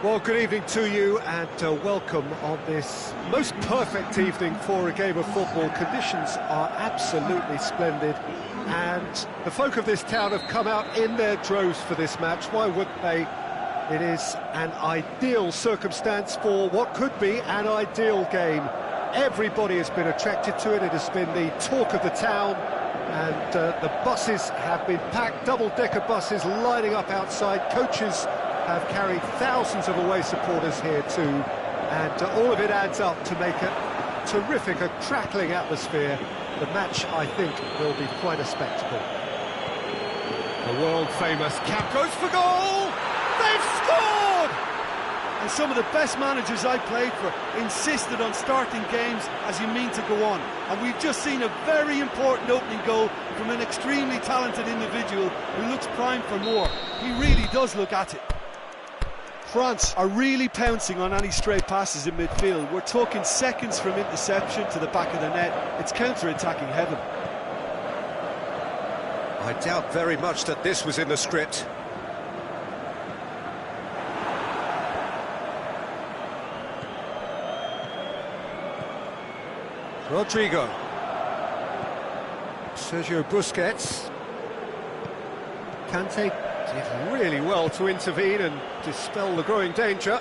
Well, good evening to you and welcome on this most perfect evening for a game of football. Conditions are absolutely splendid and the folk of this town have come out in their droves for this match. Why wouldn't they? It is an ideal circumstance for what could be an ideal game. Everybody has been attracted to it. It has been the talk of the town, and the buses have been packed, double-decker buses lining up outside. Coaches have carried thousands of away supporters here too, and all of it adds up to make a terrific, a crackling atmosphere. The match, I think, will be quite a spectacle. The world-famous cap goes for goal! They've scored! And some of the best managers I played for insisted on starting games as you mean to go on. And we've just seen a very important opening goal from an extremely talented individual who looks primed for more. He really does look at it. France are really pouncing on any stray passes in midfield. We're talking seconds from interception to the back of the net. It's counter-attacking heaven. I doubt very much that this was in the script. Rodrigo. Sergio Busquets. Kante did really well to intervene and dispel the growing danger.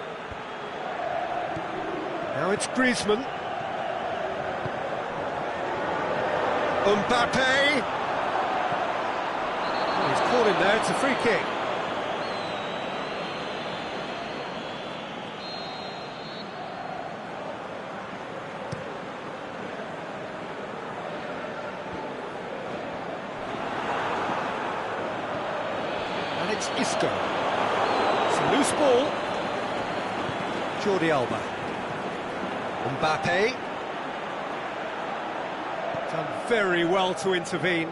Now it's Griezmann. Mbappe. Oh, he's caught him there, it's a free kick. It's Isco. It's a loose ball. Jordi Alba. Mbappe. Done very well to intervene.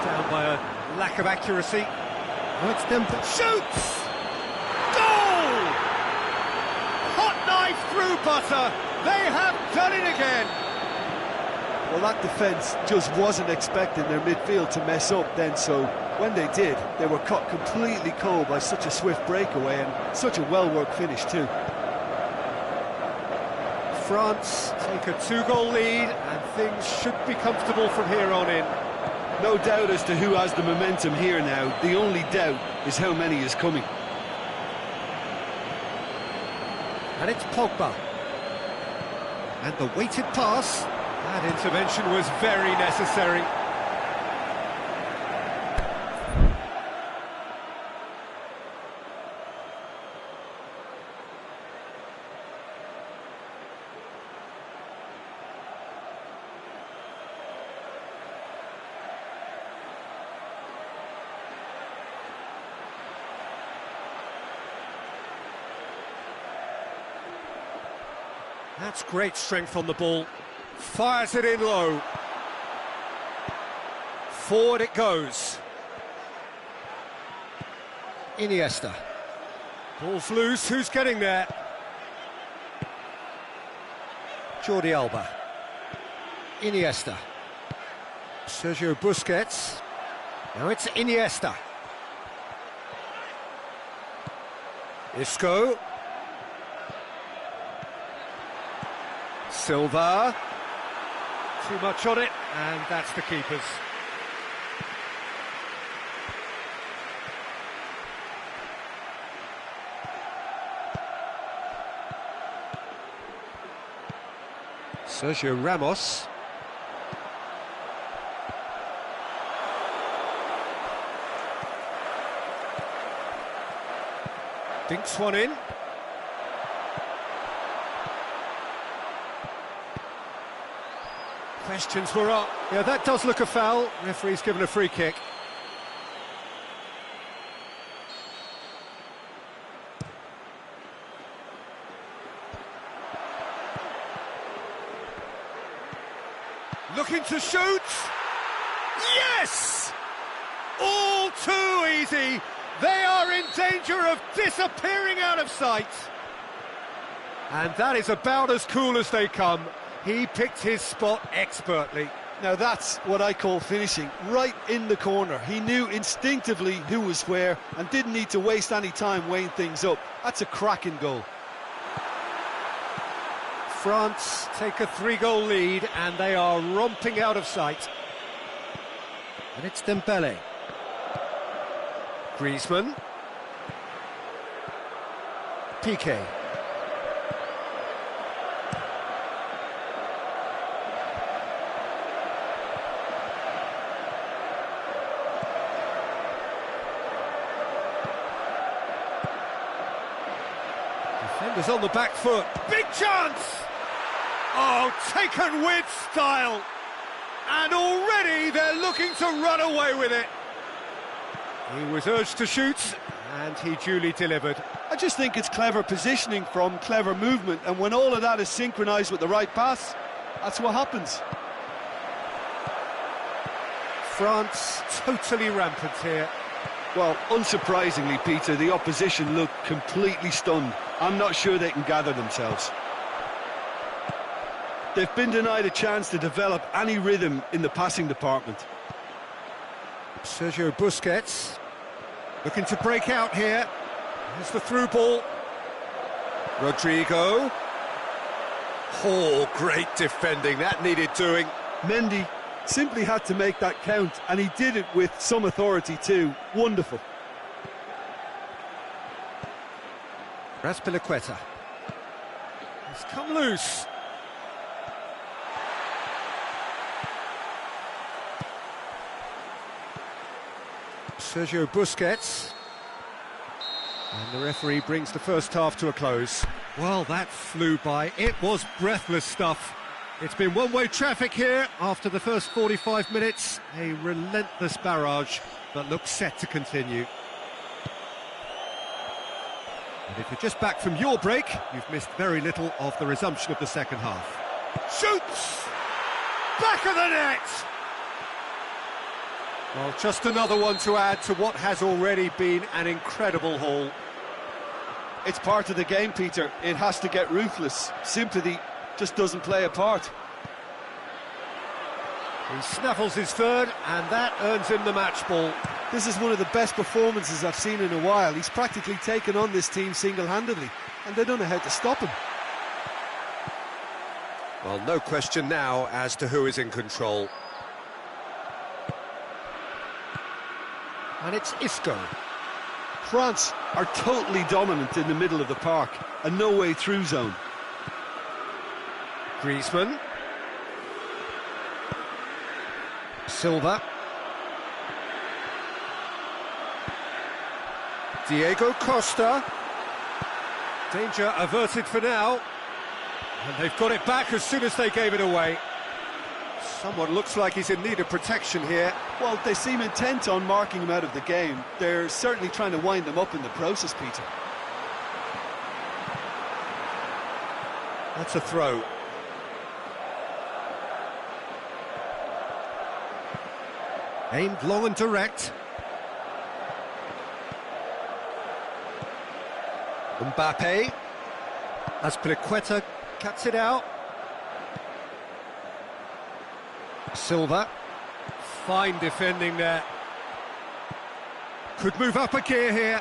Down by a lack of accuracy. Oh, it's Dembele. Shoots! Goal! Hot knife through butter. They have done it again. Well, that defence just wasn't expecting their midfield to mess up then, so when they did, they were caught completely cold by such a swift breakaway and such a well-worked finish too. France take a two-goal lead and things should be comfortable from here on in. No doubt as to who has the momentum here now. The only doubt is how many is coming. And it's Pogba. And the weighted pass. That intervention was very necessary. That's great strength on the ball. Fires it in low. Forward it goes. Iniesta. Ball's loose, who's getting there? Jordi Alba. Iniesta. Sergio Busquets. Now it's Iniesta. Isco. Silva. Too much on it, and that's the keeper's. Sergio Ramos. Dinks one in. Questions were up. Yeah, that does look a foul. Referee's given a free kick. Looking to shoot. Yes! All too easy. They are in danger of disappearing out of sight. And that is about as cool as they come. He picked his spot expertly. Now that's what I call finishing, right in the corner. He knew instinctively who was where and didn't need to waste any time weighing things up. That's a cracking goal. France take a 3-goal lead and they are romping out of sight. And it's Dembele. Griezmann. Piqué. Defenders on the back foot. Big chance! Oh, taken with style. And already they're looking to run away with it. He was urged to shoot, and he duly delivered. I just think it's clever positioning from clever movement, and when all of that is synchronised with the right pass, that's what happens. France totally rampant here. Well, unsurprisingly, Peter, the opposition look completely stunned. I'm not sure they can gather themselves. They've been denied a chance to develop any rhythm in the passing department. Sergio Busquets looking to break out here. Here's the through ball. Rodrigo. Oh, great defending. That needed doing. Mendy simply had to make that count, and he did it with some authority too. Wonderful. Raspilicueta. He's come loose. Sergio Busquets. And the referee brings the first half to a close. Well, that flew by. It was breathless stuff. It's been one-way traffic here after the first 45 minutes. A relentless barrage that looks set to continue. And if you're just back from your break, you've missed very little of the resumption of the second half. Shoots! Back of the net! Well, just another one to add to what has already been an incredible haul. It's part of the game, Peter. It has to get ruthless. Sympathy just doesn't play a part. He snaffles his third, and that earns him the match ball. This is one of the best performances I've seen in a while. He's practically taken on this team single-handedly, and they don't know how to stop him. Well, no question now as to who is in control. And it's Isco. France are totally dominant in the middle of the park, a no-way through zone. Griezmann. Silva. Diego Costa. Danger averted for now. And they've got it back as soon as they gave it away. Someone looks like he's in need of protection here. Well, they seem intent on marking him out of the game. They're certainly trying to wind him up in the process, Peter. That's a throw. Aimed long and direct. Mbappe. Azpilicueta cuts it out. Silva. Fine defending there. Could move up a gear here.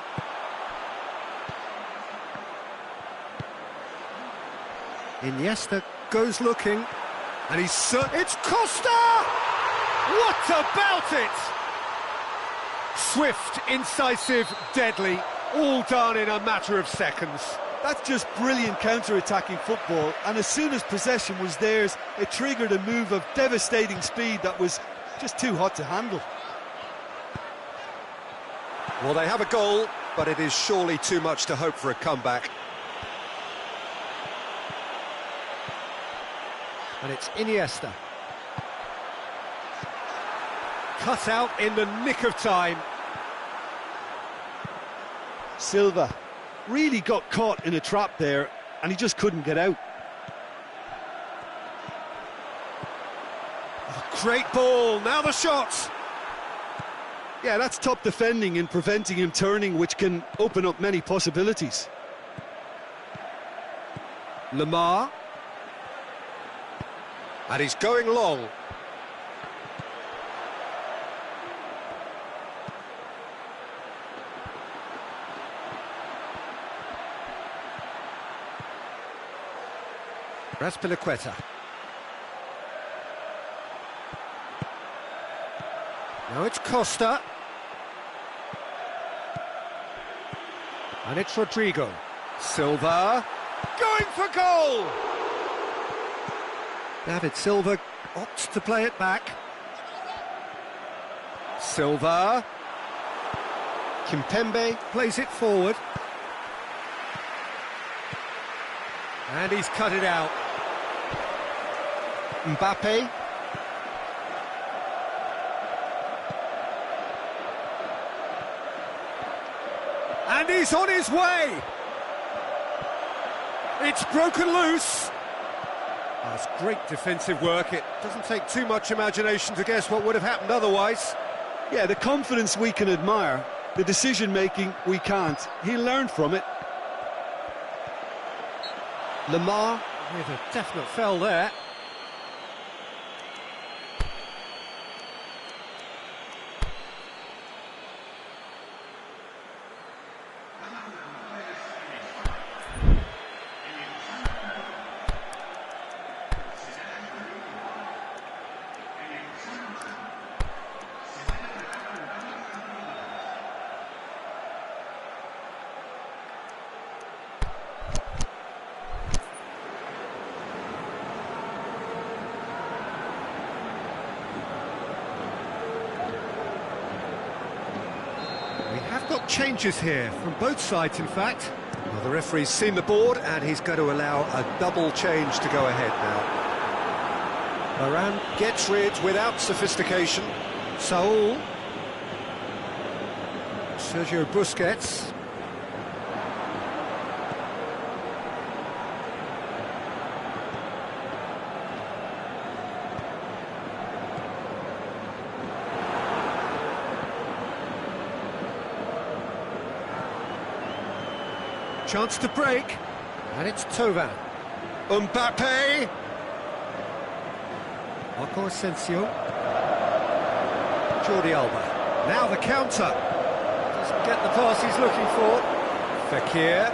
Iniesta goes looking. And it's Costa! What about it? Swift, incisive, deadly, all done in a matter of seconds. That's just brilliant counter-attacking football, and as soon as possession was theirs, it triggered a move of devastating speed that was just too hot to handle. Well, they have a goal, but it is surely too much to hope for a comeback. And it's Iniesta. Cut out in the nick of time. Silva really got caught in a trap there, and he just couldn't get out. Oh, great ball, now the shot! Yeah, that's top defending in preventing him turning, which can open up many possibilities. Lamar. And he's going long. Raspilicueta. Now it's Costa. And it's Rodrigo. Silva. Going for goal! David Silva opts to play it back. Silva. Kimpembe plays it forward. And he's cut it out. Mbappe. And he's on his way! It's broken loose! That's great defensive work. It doesn't take too much imagination to guess what would have happened otherwise. Yeah, the confidence we can admire, the decision-making we can't. He learned from it. Lamar with a definite foul there. Got changes here from both sides, in fact. Well, the referee's seen the board and he's going to allow a double change to go ahead now. Varane gets rid without sophistication. Saul. Sergio Busquets. Chance to break, and it's Tovan. Mbappe! Marco Asensio. Jordi Alba. Now the counter. Doesn't get the pass he's looking for. Fekir.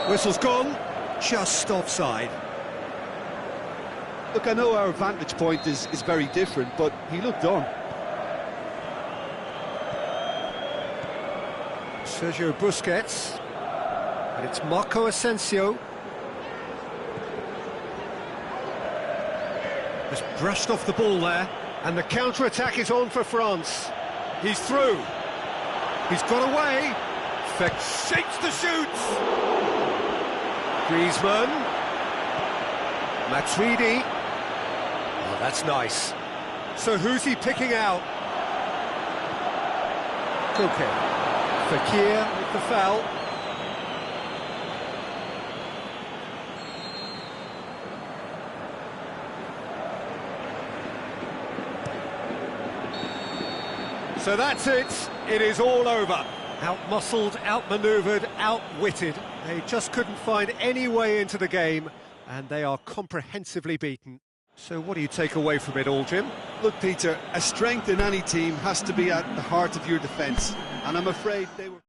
Whistle's gone. Just offside. Look, I know our vantage point is very different, but he looked on. Sergio Busquets, and it's Marco Asensio. Just brushed off the ball there, and the counter-attack is on for France. He's through. He's got away. Shapes the shoots. Griezmann. Matuidi. Oh, that's nice. So who's he picking out? Koke. Fekir with the foul. So that's it. It is all over. Out-muscled, out-manoeuvred, outwitted. They just couldn't find any way into the game, and they are comprehensively beaten. So what do you take away from it all, Jim? Look, Peter, a strength in any team has to be at the heart of your defence, and I'm afraid they were...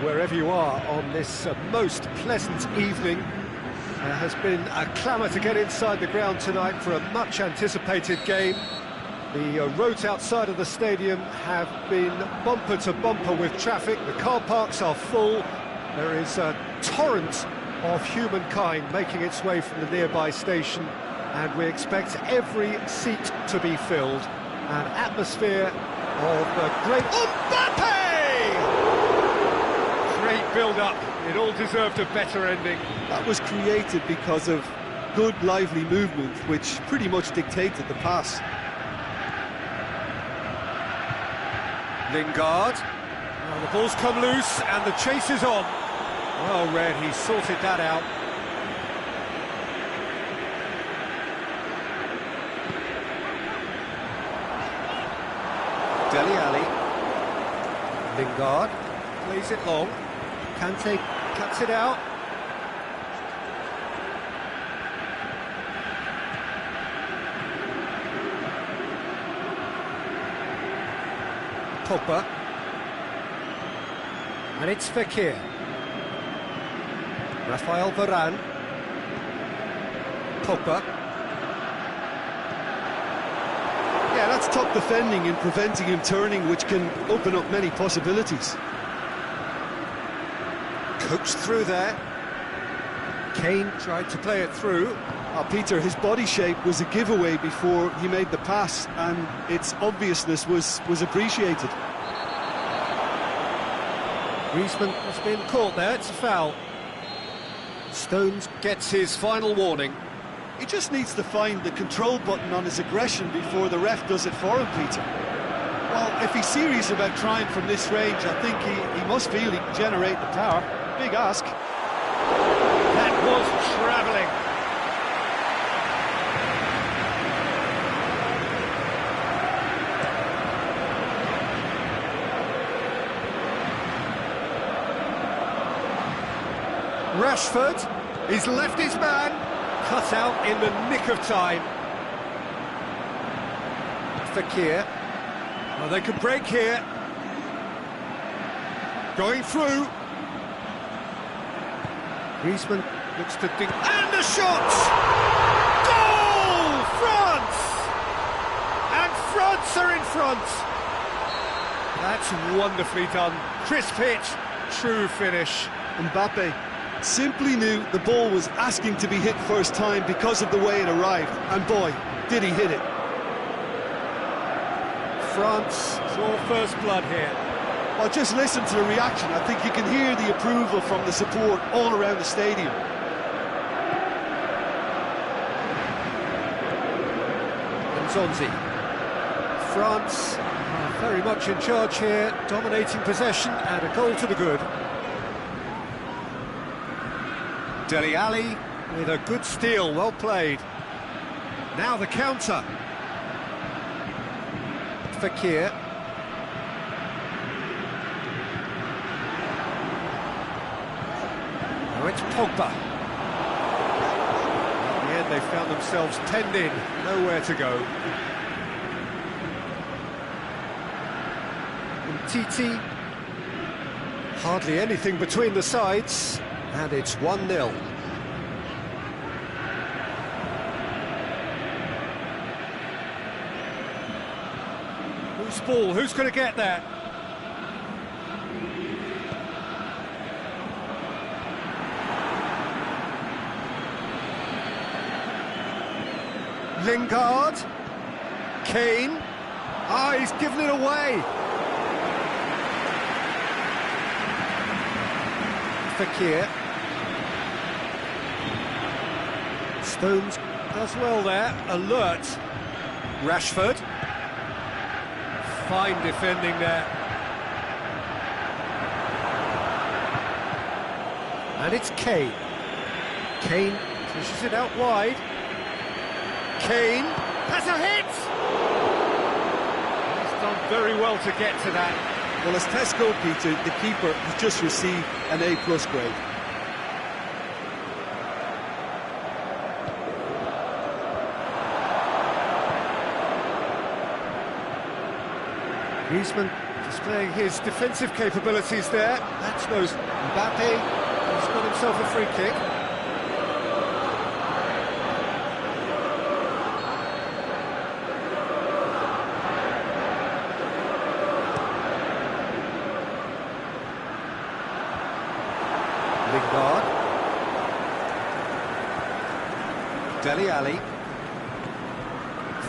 wherever you are on this most pleasant evening. There has been a clamour to get inside the ground tonight for a much-anticipated game. The roads outside of the stadium have been bumper to bumper with traffic. The car parks are full. There is a torrent of humankind making its way from the nearby station, and we expect every seat to be filled. An atmosphere of the great Mbappe! Great build-up. It all deserved a better ending. That was created because of good, lively movement, which pretty much dictated the pass. Lingard. Well, the ball's come loose and the chase is on. Well read, he sorted that out. Dele Alli. Lingard plays it long. Kante cuts it out. Pogba. And it's Fekir. Rafael Varane. Pogba. Yeah, that's top defending and preventing him turning, which can open up many possibilities. Coaxed through there. Kane tried to play it through. Peter, his body shape was a giveaway before he made the pass, and its obviousness was appreciated. Griezmann has been caught there, it's a foul. Stones gets his final warning. He just needs to find the control button on his aggression before the ref does it for him, Peter. Well, if he's serious about trying from this range, I think he must feel he can generate the power. Big ask. That was travelling. Rashford, he's left his man, cut out in the nick of time. Fekir, well, they could break here. Going through. Griezmann looks to dig, and the shot! Goal! France! And France are in front. That's wonderfully done. Crisp hit, true finish. Mbappe simply knew the ball was asking to be hit first time because of the way it arrived, and boy, did he hit it. France saw first blood here. Well, just listen to the reaction. I think you can hear the approval from the support all around the stadium. Nzonzi. France are very much in charge here, dominating possession and a goal to the good. Dele Alli with a good steal, well played. Now the counter. Fekir. Now it's Pogba. In the end they found themselves penned in, nowhere to go. And Titi. Hardly anything between the sides. And it's 1-0. Who's ball? Who's going to get that? Lingard. Kane. Ah, he's given it away. Fekir. Stones does well there, alert. Rashford. Fine defending there. And it's Kane. Kane pushes it out wide. Kane has a hit! He's done very well to get to that. Well, as Tesco, Peter, the keeper has just received an A+ grade. Griezmann to displaying his defensive capabilities there. That's those Mbappe. He's got himself a free kick. Lingard. Dele Alli.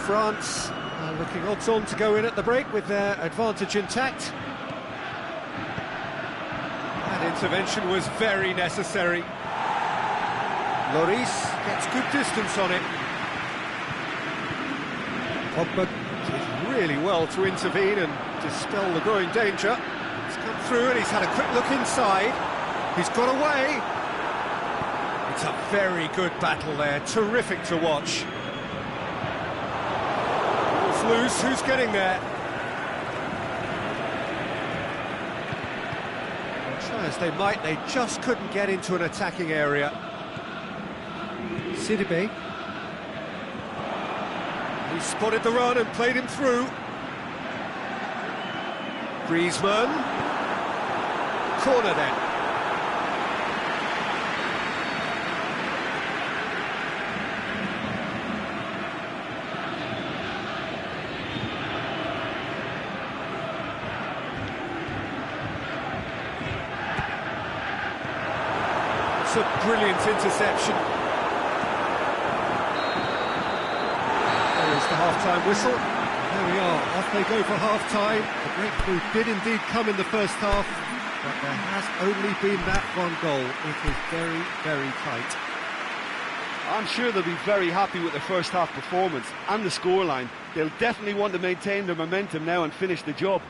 France looking odds-on to go in at the break with their advantage intact. That intervention was very necessary. Lloris gets good distance on it. Pogba did really well to intervene and dispel the growing danger. He's come through and he's had a quick look inside. He's got away. It's a very good battle there, terrific to watch. Ball's loose, who's getting there? Try as they might, they just couldn't get into an attacking area. Sidibe. He spotted the run and played him through. Griezmann. Corner then. It's a brilliant interception. There is the half-time whistle. There we are, off they go for half-time. The breakthrough did indeed come in the first half, but there has only been that one goal. It is very, very tight. I'm sure they'll be very happy with their first half performance and the scoreline. They'll definitely want to maintain their momentum now and finish the job.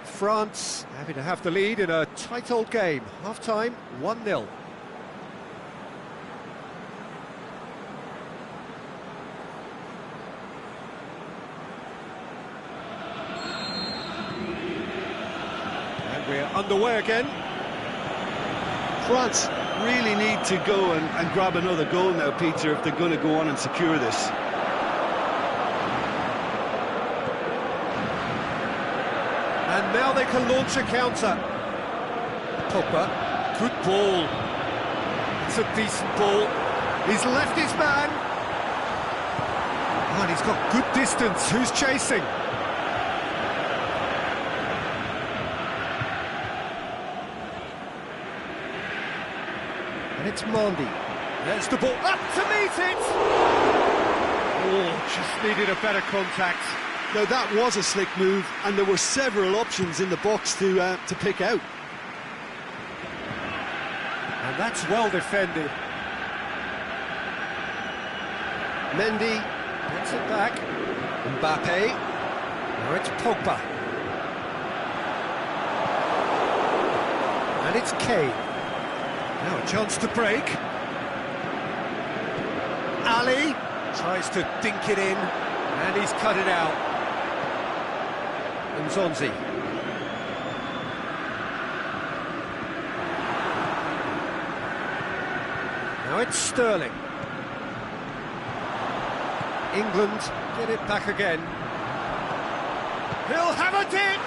France having to have the lead in a tight old game. Half-time, 1-0. And we're underway again. France really need to go and grab another goal now, Peter, if they're going to go on and secure this. And now they can launch a counter. Pogba, good ball. It's a decent ball. He's left his man. And he's got good distance. Who's chasing? And it's Mendy. There's the ball up to meet it. Oh, just needed a better contact. Now that was a slick move, and there were several options in the box to pick out. And that's well defended. Mendy gets it back. Mbappe. Now it's Pogba. And it's Kane. Now a chance to break. Ali tries to dink it in, and he's cut it out. And Zonzi. Now it's Sterling. England get it back again. He'll have a dip!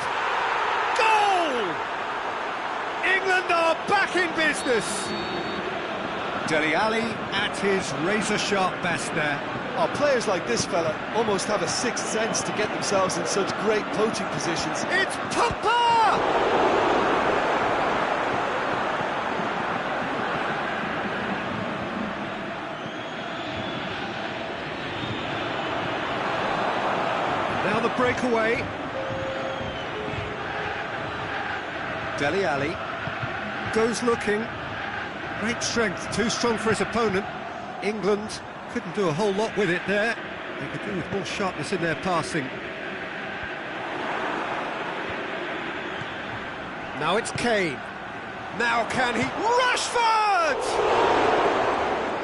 Goal! England are back in business. Dele Alli at his razor-sharp best there. Oh, players like this fella almost have a sixth sense to get themselves in such great poaching positions. It's Pogba! Now the breakaway. Dele Alli goes looking. Great strength, too strong for his opponent. England couldn't do a whole lot with it there. They could do with more sharpness in their passing. Now it's Kane. Now can he? Rashford!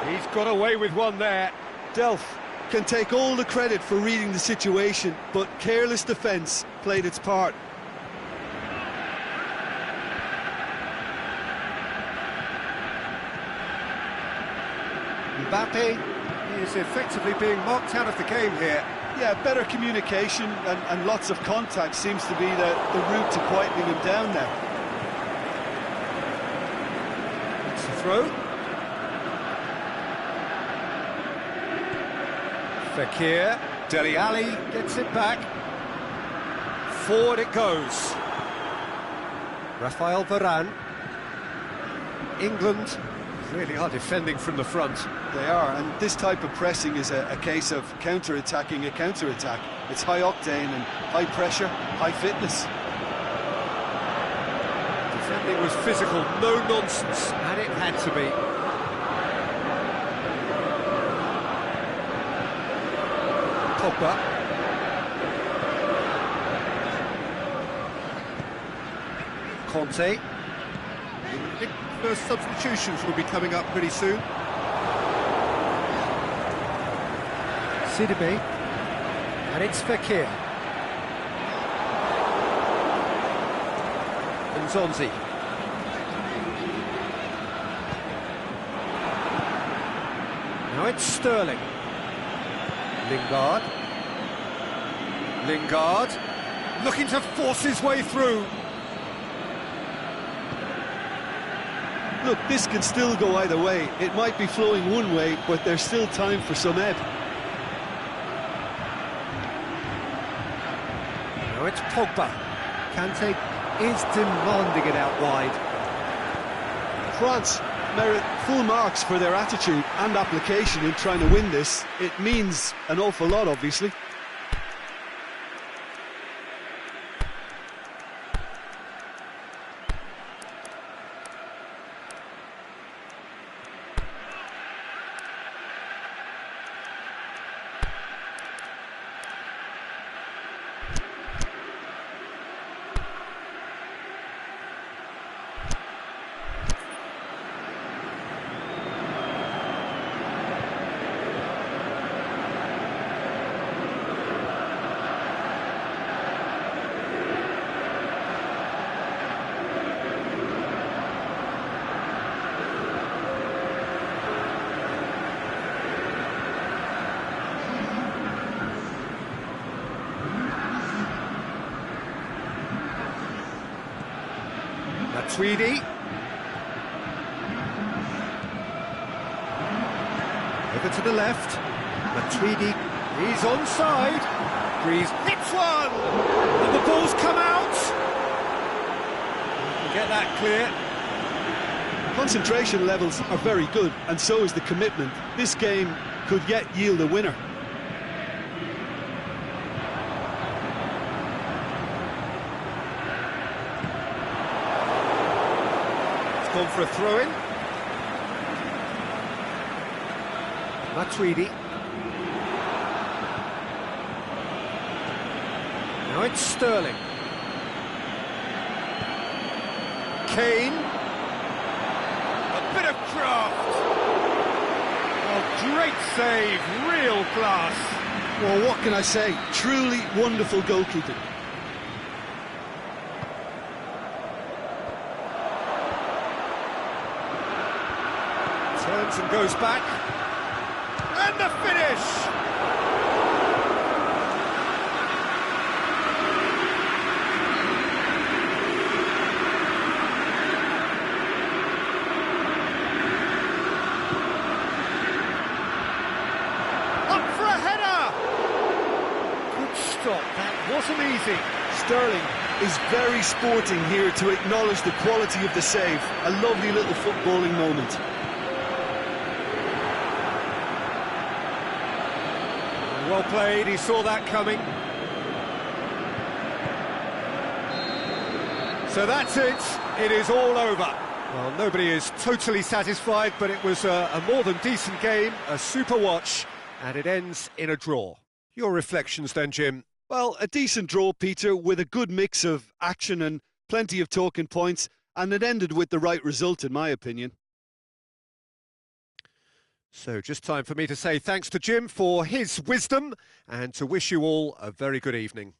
He's got away with one there. Delph can take all the credit for reading the situation, but careless defence played its part. Mbappe is effectively being marked out of the game here. Yeah, better communication and lots of contact seems to be the route to quietening him down now. It's the throw. Fekir, Dele Alli gets it back. Forward it goes. Rafael Varane. England really are defending from the front. They are, and this type of pressing is a case of counter-attacking a counter-attack. It's high octane and high pressure, high fitness. Defending was physical, no nonsense, and it had to be. Pogba. Conte. I think first substitutions will be coming up pretty soon. Sidibe. And it's Fekir. And Zonzi. Now it's Sterling. Lingard. Lingard. Looking to force his way through. Look, this can still go either way. It might be flowing one way, but there's still time for some ebb. Now it's Pogba. Kante is demanding it out wide. France merit full marks for their attitude and application in trying to win this. It means an awful lot, obviously. Tweedy. Over to the left. Matuidi is onside. Breeze hits one! And the ball's come out! Get that clear. Concentration levels are very good, and so is the commitment. This game could yet yield a winner. Gone for a throw-in. Matuidi. Now it's Sterling. Kane. A bit of craft. Oh, great save, real class. Well, what can I say? Truly wonderful goalkeeping. Turns and goes back. And the finish! Up for a header! Good stop, that wasn't easy. Sterling is very sporting here to acknowledge the quality of the save. A lovely little footballing moment. Well played, he saw that coming. So that's it, it is all over. Well, nobody is totally satisfied, but it was a more than decent game, a super watch, and it ends in a draw. Your reflections then, Jim? Well, a decent draw, Peter, with a good mix of action and plenty of talking points, and it ended with the right result, in my opinion. So just time for me to say thanks to Jim for his wisdom and to wish you all a very good evening.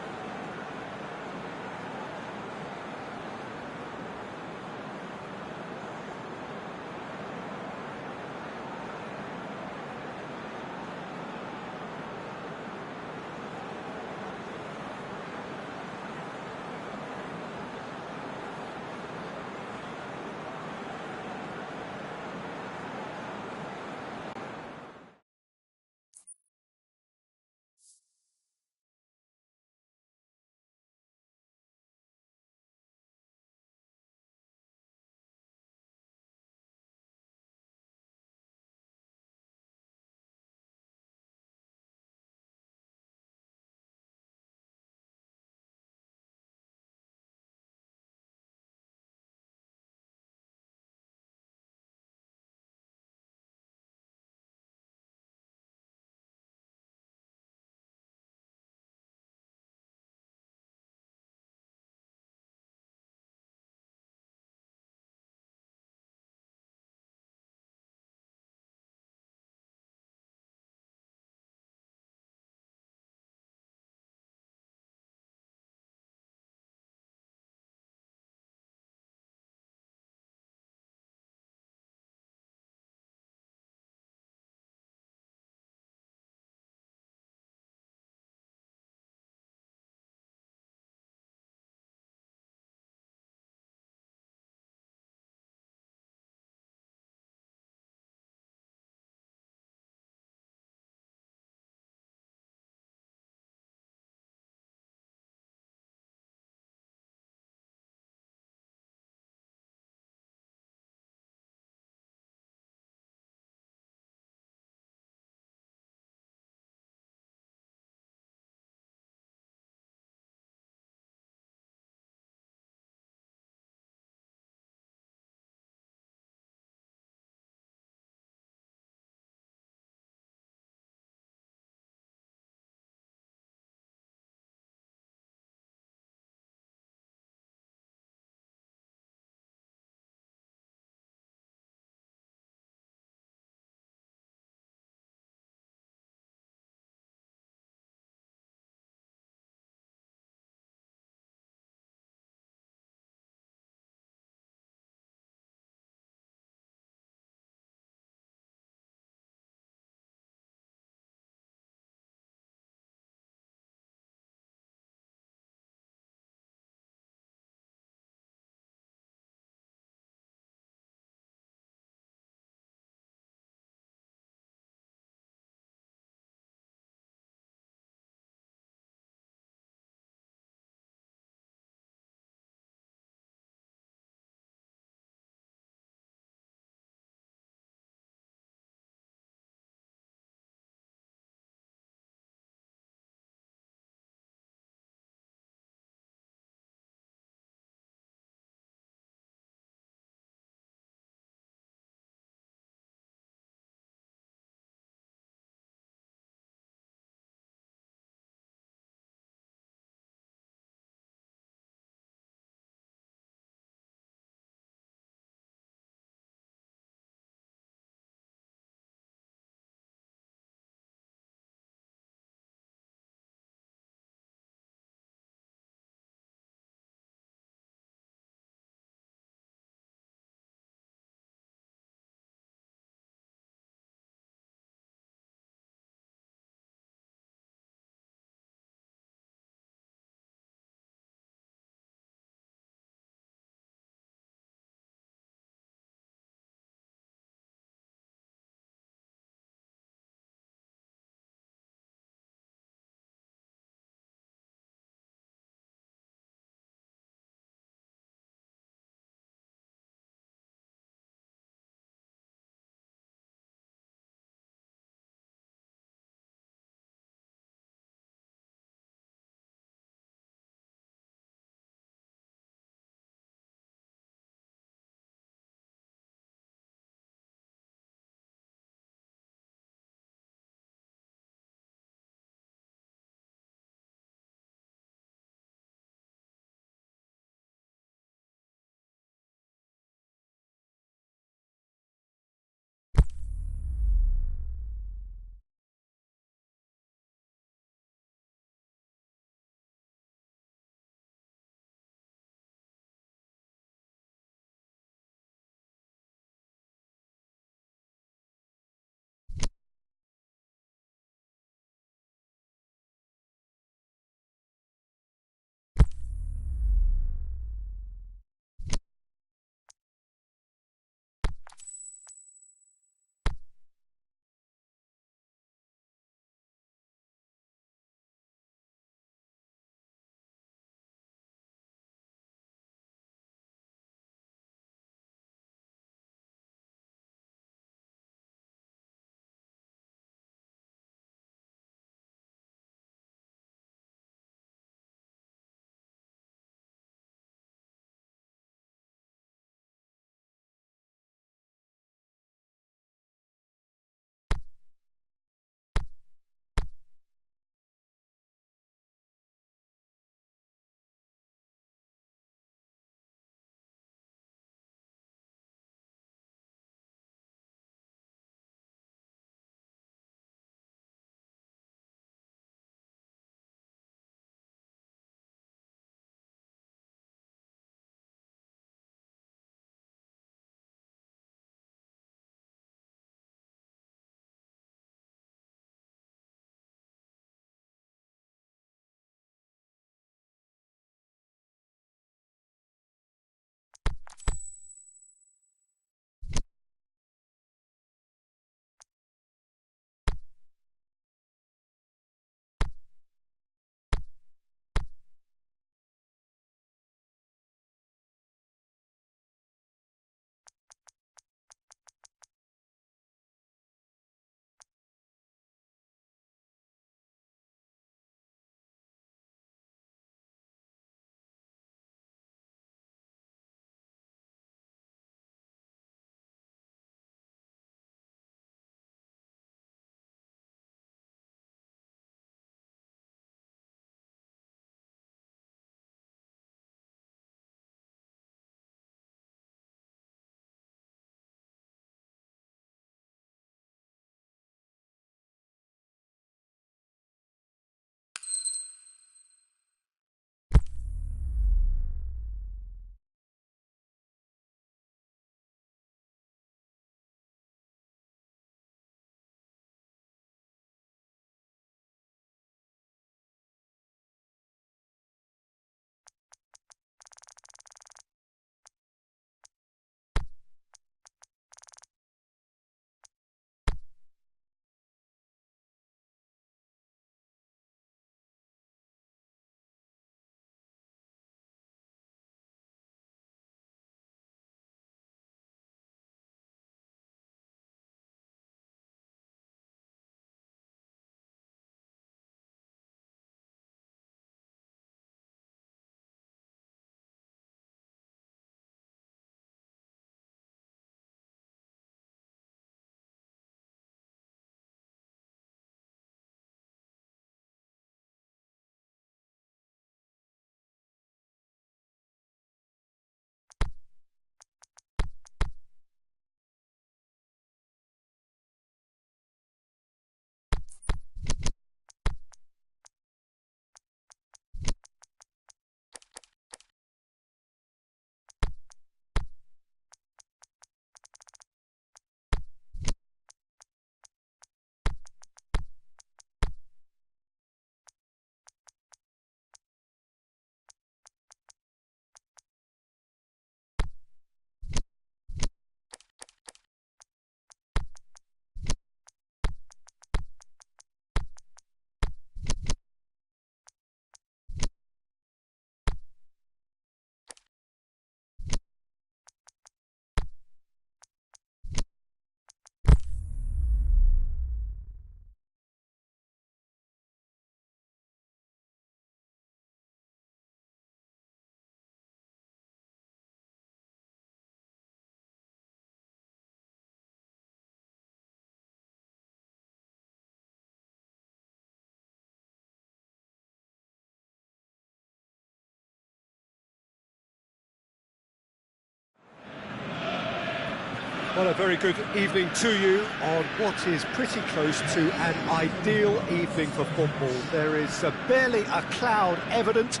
Well, a very good evening to you on what is pretty close to an ideal evening for football. There is barely a cloud evident.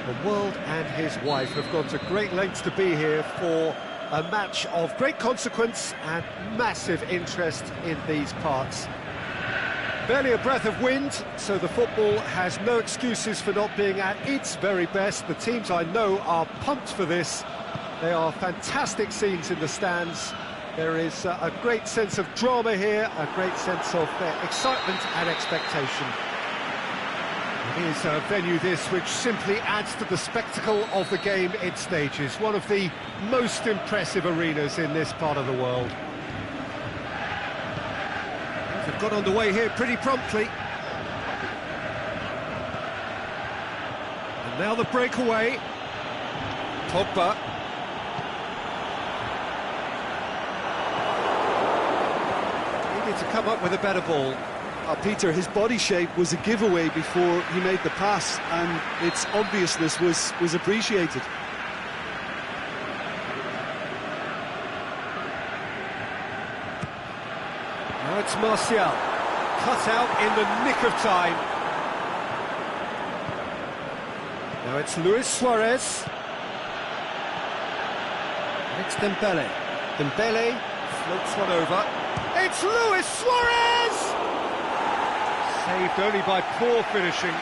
The world and his wife have gone to great lengths to be here for a match of great consequence and massive interest in these parts. Barely a breath of wind, so the football has no excuses for not being at its very best. The teams I know are pumped for this. They are fantastic scenes in the stands. There is a great sense of drama here, a great sense of excitement and expectation. It is a venue this which simply adds to the spectacle of the game it stages. One of the most impressive arenas in this part of the world. They've got underway here pretty promptly. And now the breakaway. Pogba. To come up with a better ball. Peter, his body shape was a giveaway before he made the pass, and its obviousness was appreciated. Now it's Martial, cut out in the nick of time. Now it's Luis Suarez. It's Dembele. Dembele floats one over. It's Luis Suarez! Saved only by poor finishing.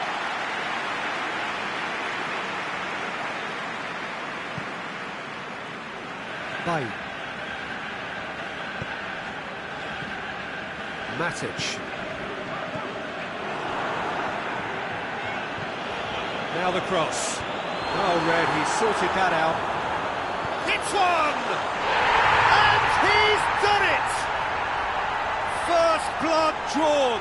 Bay. Matic. Now the cross. Oh, Red, he sorted that out. Hits one! And he's done it! First blood drawn.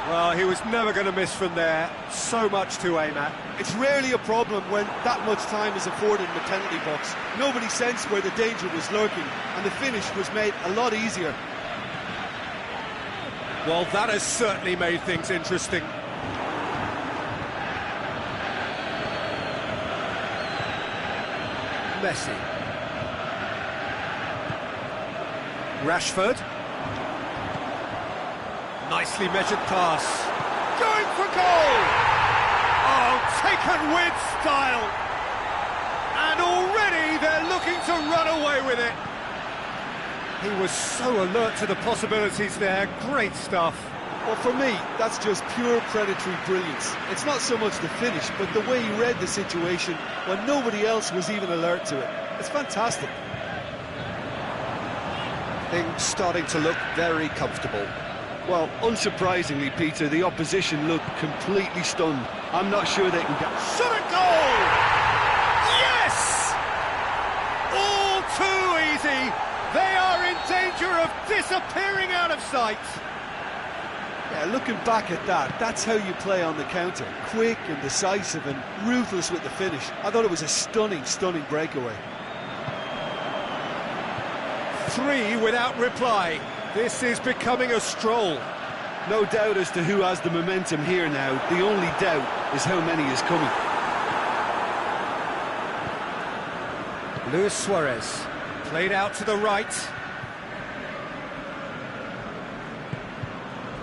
Well, he was never going to miss from there. So much to aim at. It's rarely a problem when that much time is afforded in the penalty box. Nobody sensed where the danger was lurking, and the finish was made a lot easier. Well, that has certainly made things interesting. Messi. Rashford. Nicely measured pass. Going for goal! Oh, taken with style. And already they're looking to run away with it. He was so alert to the possibilities there. Great stuff. Well, for me, that's just pure predatory brilliance. It's not so much the finish, but the way he read the situation when nobody else was even alert to it. It's fantastic. Things starting to look very comfortable. Well, unsurprisingly, Peter, the opposition looked completely stunned. I'm not sure they can get... Shot a goal! Yes! All too easy. They are in danger of disappearing out of sight. Yeah, looking back at that, that's how you play on the counter. Quick and decisive and ruthless with the finish. I thought it was a stunning, stunning breakaway. 3 without reply. This is becoming a stroll. No doubt as to who has the momentum here now. The only doubt is how many is coming. Luis Suarez, played out to the right.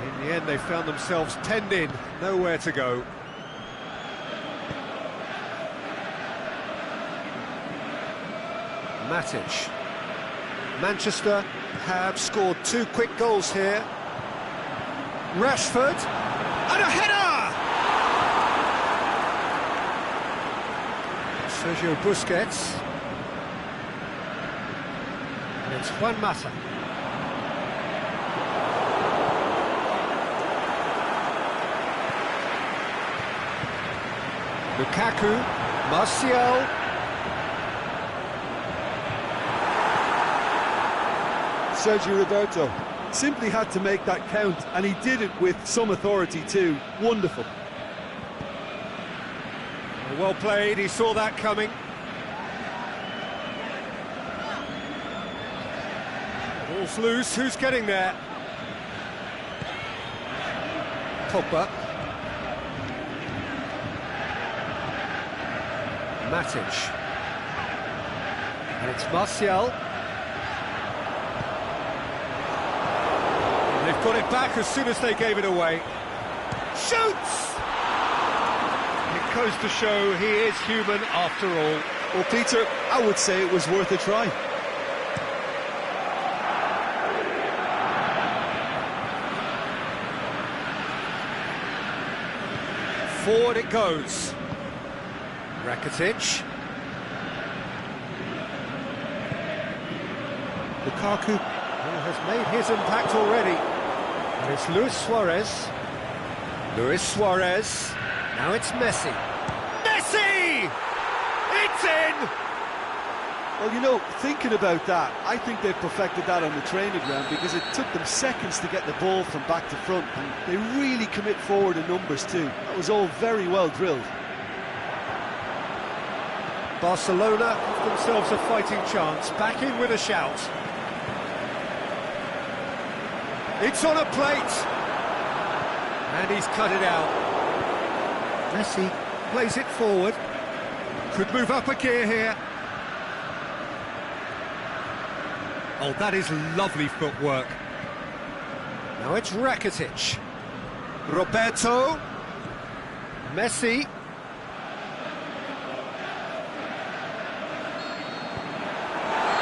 In the end, they found themselves penned in, nowhere to go. Matic. Manchester have scored 2 quick goals here. Rashford, and a header! Sergio Busquets. And it's Juan Mata. Lukaku, Martial. Sergio Roberto simply had to make that count, and he did it with some authority too. Wonderful. Well played, he saw that coming. Ball's loose, who's getting there? Pogba. Matic. And it's Martial. got it back as soon as they gave it away. Shoots! It goes to show he is human after all. Well, Peter, I would say it was worth a try. Forward it goes. Rakitic. Lukaku, who has made his impact already. And it's Luis Suarez. Luis Suarez. Now it's Messi. Messi! It's in! Well, you know, thinking about that, I think they've perfected that on the training ground because it took them seconds to get the ball from back to front, and they really commit forward in numbers too. That was all very well drilled. Barcelona have themselves a fighting chance. Back in with a shout. It's on a plate! And he's cut it out. Messi plays it forward. Could move up a gear here. Oh, that is lovely footwork. Now it's Rakitic. Roberto. Messi.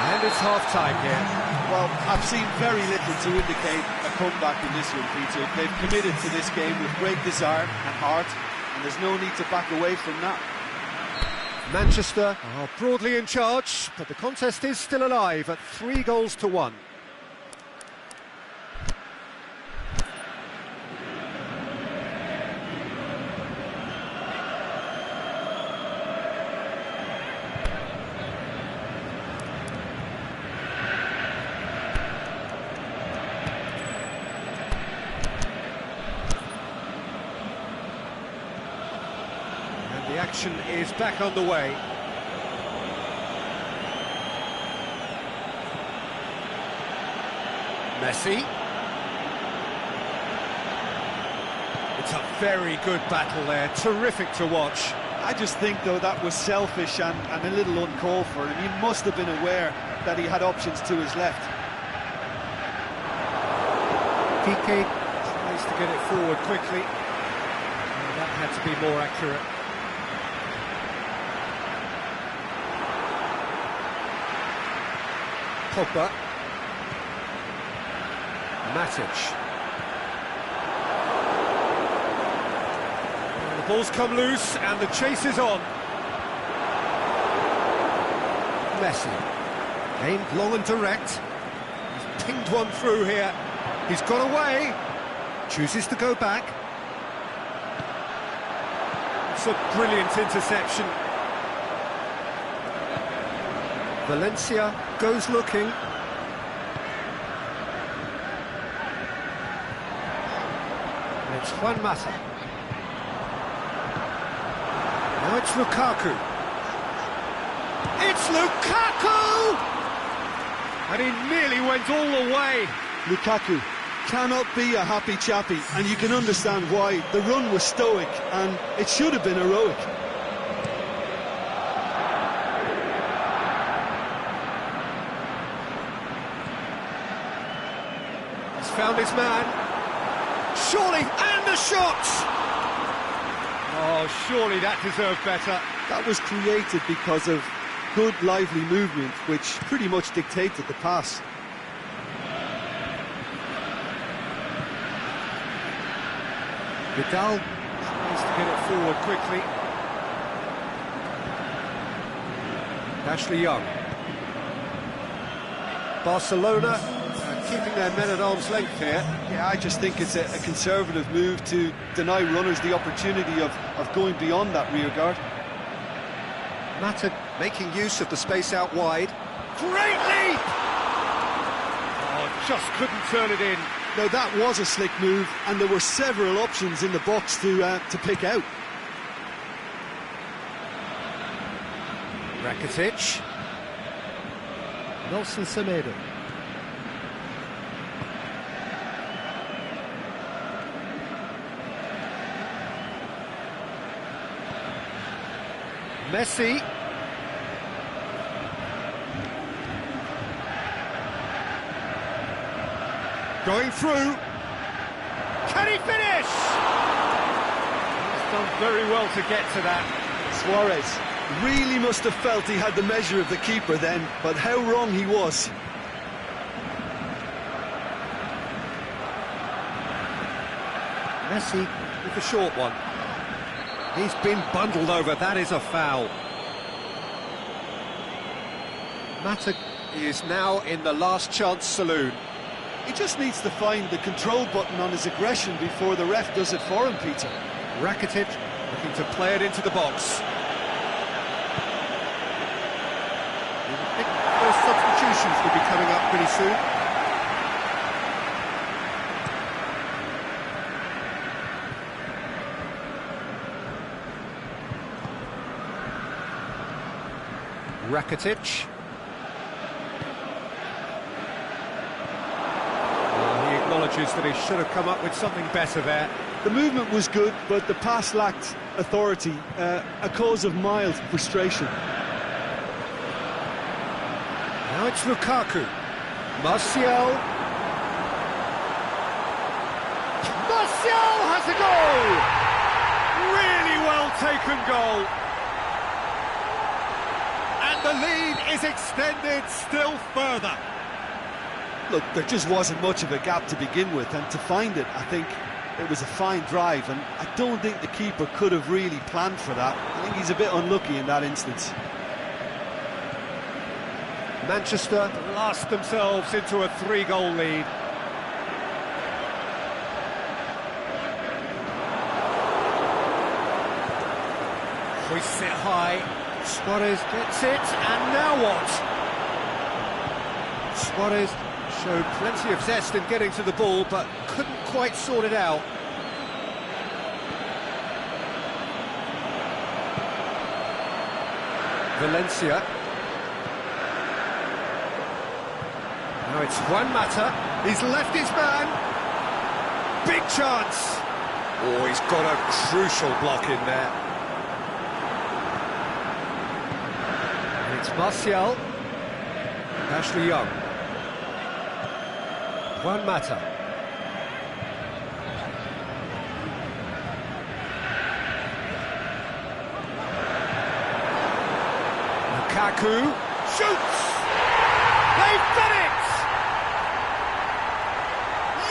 And it's half-time here. Well, I've seen very little to indicate a comeback in this one, Peter. They've committed to this game with great desire and heart, and there's no need to back away from that. Manchester are broadly in charge, but the contest is still alive at 3-1. The action is back on the way. Messi. It's a very good battle there, terrific to watch. I just think, though, that was selfish and a little uncalled for him. He must have been aware that he had options to his left. Piqué tries to get it forward quickly. And that had to be more accurate. Pogba. Matic. And the ball's come loose and the chase is on. Messi. Aimed long and direct. He's pinged one through here. He's got away. Chooses to go back. It's a brilliant interception. Valencia goes looking. It's Juan Mata. Now it's Lukaku. It's Lukaku! And he nearly went all the way. Lukaku cannot be a happy chappy, and you can understand why. The run was stoic, and it should have been heroic. Found his man. Surely, and the shot! Oh, surely that deserved better. That was created because of good, lively movement, which pretty much dictated the pass. Vidal tries to get it forward quickly. Ashley Young. Barcelona keeping their men at arm's length here. Yeah, I just think it's a conservative move to deny runners the opportunity of going beyond that rear guard. Mata making use of the space out wide. Great leap! Oh, just couldn't turn it in. Now that was a slick move, and there were several options in the box to pick out. Rakitic. Nelson Semedo. Messi. Going through. Can he finish? He's done very well to get to that. Suarez really must have felt he had the measure of the keeper then, but how wrong he was. Messi with the short one. He's been bundled over, that is a foul. Mata is now in the last chance saloon. He just needs to find the control button on his aggression before the ref does it for him, Peter. Rakitic looking to play it into the box. I think those substitutions will be coming up pretty soon. Rakitic. He acknowledges that he should have come up with something better there. The movement was good, but the pass lacked authority, a cause of mild frustration. Now it's Lukaku. Martial. Martial has a goal! Really well taken goal. And the lead is extended still further. Look, there just wasn't much of a gap to begin with, and to find it, I think it was a fine drive, and I don't think the keeper could have really planned for that. I think he's a bit unlucky in that instance. Manchester blast themselves into a 3-goal lead. Hoists it high. Suarez gets it, and now what? Suarez showed plenty of zest in getting to the ball, but couldn't quite sort it out. Valencia. Now it's Juan Mata. He's left his man. Big chance. Oh, he's got a crucial block in there. And it's Martial. Ashley Young. Juan Mata. Lukaku shoots! They've done it!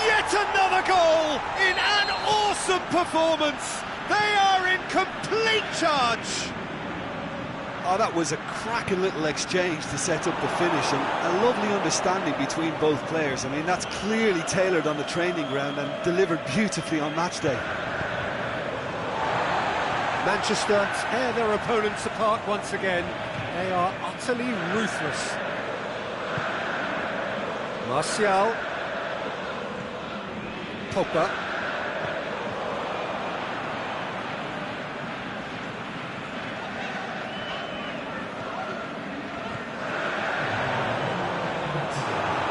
Yet another goal in an awesome performance! They are in complete charge! Oh, that was a cracking little exchange to set up the finish, and a lovely understanding between both players. I mean, that's clearly tailored on the training ground and delivered beautifully on match day. Manchester tear their opponents apart once again. They are utterly ruthless. Martial. Pogba.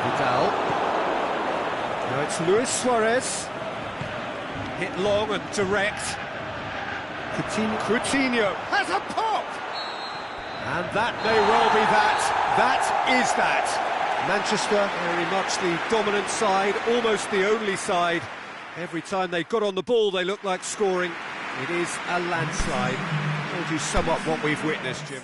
Vidal. Now it's Luis Suarez. Hit long and direct. Coutinho has a pop! And that may well be that. That is that. Manchester, very much the dominant side, almost the only side. Every time they got on the ball, they looked like scoring. It is a landslide. Told you somewhat what we've witnessed, Jim.